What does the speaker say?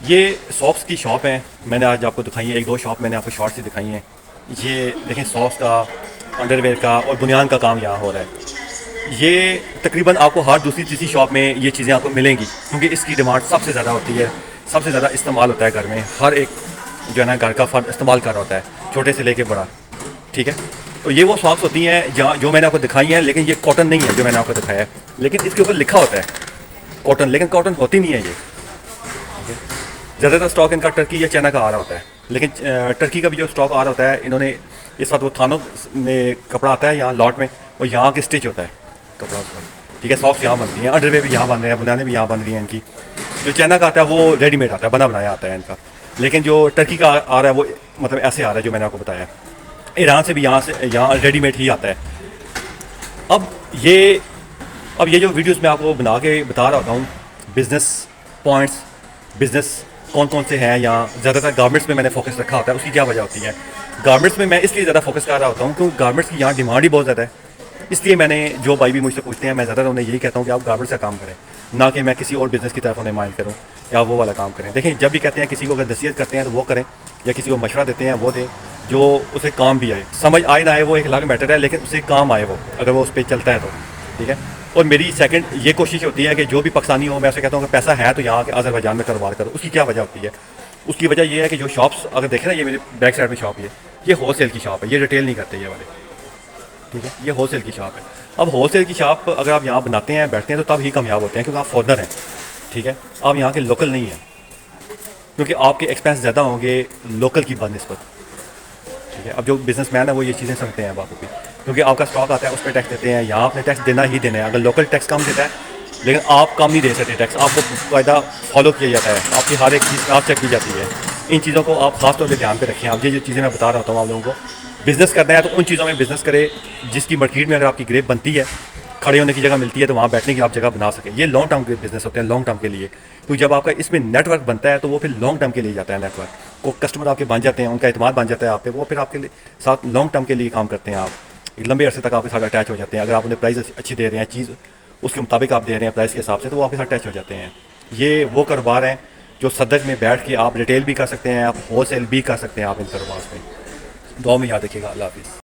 ये सॉक्स की शॉप है। मैंने आज आपको दिखाई है, एक दो शॉप मैंने आपको शॉर्ट से दिखाई हैं। ये देखें, सॉक्स का, अंडरवेयर का और बुनियान का काम यहाँ हो रहा है। ये तकरीबन आपको हर दूसरी तीसरी शॉप में ये चीज़ें आपको मिलेंगी, क्योंकि इसकी डिमांड सबसे ज़्यादा होती है, सबसे ज़्यादा इस्तेमाल होता है घर में। हर एक जो है ना घर का फ़र्द इस्तेमाल कर रहा होता है, छोटे से लेके बड़ा। ठीक है, तो ये वो सॉक्स होती हैं जहाँ जो मैंने आपको दिखाई हैं, लेकिन ये कॉटन नहीं है जो मैंने आपको दिखाया है, लेकिन इसके ऊपर लिखा होता है कॉटन, लेकिन कॉटन होती नहीं है ये। ज़्यादातर स्टॉक इनका टर्की या चाइना का आ रहा होता है, लेकिन टर्की का भी जो स्टॉक आ रहा होता है, इन्होंने इस वक्त वो थानों में कपड़ा आता है यहाँ लॉट में, और यहाँ के स्टिच होता है कपड़ा उसका। ठीक है, सॉक्स यहाँ बनती हैं, अंडरवेयर भी यहाँ बन रहे हैं, बुनाने भी यहाँ बन रही हैं इनकी। जो चाइना का आता है वो रेडीमेड आता है, बना बनाया आता है इनका, लेकिन जो टर्की का आ रहा है वो मतलब ऐसे आ रहा है जो मैंने आपको बताया। ईरान से भी यहाँ रेडीमेड ही आता है। अब ये अब ये जो वीडियोस मैं आपको बना के बता रहा होता हूँ, बिज़नेस पॉइंट्स, बिज़नेस कौन कौन से हैं यहाँ, ज़्यादातर गारमेंट्स में मैंने फोकस रखा होता है। उसकी क्या वजह होती है, गारमेंट्स में मैं इसलिए ज़्यादा फोकस कर रहा होता हूँ क्योंकि गारमेंट्स की यहाँ डिमांड ही बहुत ज़्यादा है। इसलिए मैंने, जो भाई भी मुझसे पूछते हैं, मैं ज़्यादातर उन्हें यही कहता हूँ कि आप गारमेंट्स का काम करें, ना कि मैं किसी और बिज़नेस की तरफ उन्हें माइंड करूँ या वो वाला काम करें। देखें, जब भी कहते हैं किसी को अगर नसीहत करते हैं तो वो करें, या किसी को मशवरा देते हैं वो दें जो उसे काम भी आए। समझ आए ना आए वो एक अलग मैटर है, लेकिन उसे काम आए वो, अगर वो उस पर चलता है तो। ठीक है, और मेरी सेकंड ये कोशिश होती है कि जो भी पाकिस्तानी हो, मैं उसे कहता हूँ कि पैसा है तो यहाँ के अज़रबैजान में कारोबार करो। उसकी क्या वजह होती है, उसकी वजह ये है कि जो शॉप्स अगर देखें ना, ये मेरे बैक साइड में शॉप, ये होल सेल की शॉप है, ये रिटेल नहीं करते ये वाले। ठीक है, ये होल सेल की शॉप है। अब होल सेल की शॉप अगर आप यहाँ बनाते हैं, बैठते हैं, तो तब ही कामयाब होते हैं, क्योंकि आप फॉरनर हैं। ठीक है, आप यहाँ के लोकल नहीं हैं, क्योंकि आपके एक्सपेंस ज़्यादा होंगे लोकल की बनस्बत। ठीक है, अब जो बिजनेसमैन है वो ये चीज़ें समझते हैं बाबू भी, क्योंकि आपका स्टॉक आता है उस पर टैक्स देते हैं, यहाँ आपने टैक्स देना ही देना है। अगर लोकल टैक्स कम देता है, लेकिन आप कम नहीं दे सकते टैक्स, आपको कायदा फॉलो किया जाता है, आपकी हर एक चीज़ आप चेक की जाती है। इन चीज़ों को आप खास तौर पर ध्यान पे रखें। आप ये जो चीज़ें मैं बता रहा होता हूँ आप लोगों को, बिज़नेस करना है तो उन चीज़ों में बिज़नेस करें जिसकी मार्केट में अगर आपकी ग्रेप बनती है, खड़े होने की जगह मिलती है, तो वहाँ बैठने की आप जगह बना सकें। ये लॉन्ग टर्म के बिजनेस होते हैं, लॉन्ग टर्म के लिए। तो जब आपका इसमें नेटवर्क बनता है तो वो फिर लॉन्ग टर्म के लिए जाता है। नेटवर्क को कस्टमर आपके बन जाते हैं, उनका एतमाद बन जाता है आप पे, वो फिर आपके साथ लॉन्ग टर्म के लिए काम करते हैं। आप लंबे अरसे तक आपके साथ अटैच हो जाते हैं। अगर आप उन्हें प्राइस अच्छी दे रहे हैं, चीज़ उसके मुताबिक आप दे रहे हैं प्राइस के हिसाब से, तो वो आपके साथ अटैच हो जाते हैं। ये वो कारोबार हैं जो सदक में बैठ के आप रिटेल भी कर सकते हैं, आप होल सेल भी कर सकते हैं आप इन कारोबार में। दुआ में याद रखिएगा। अल्लाह हाफिज़।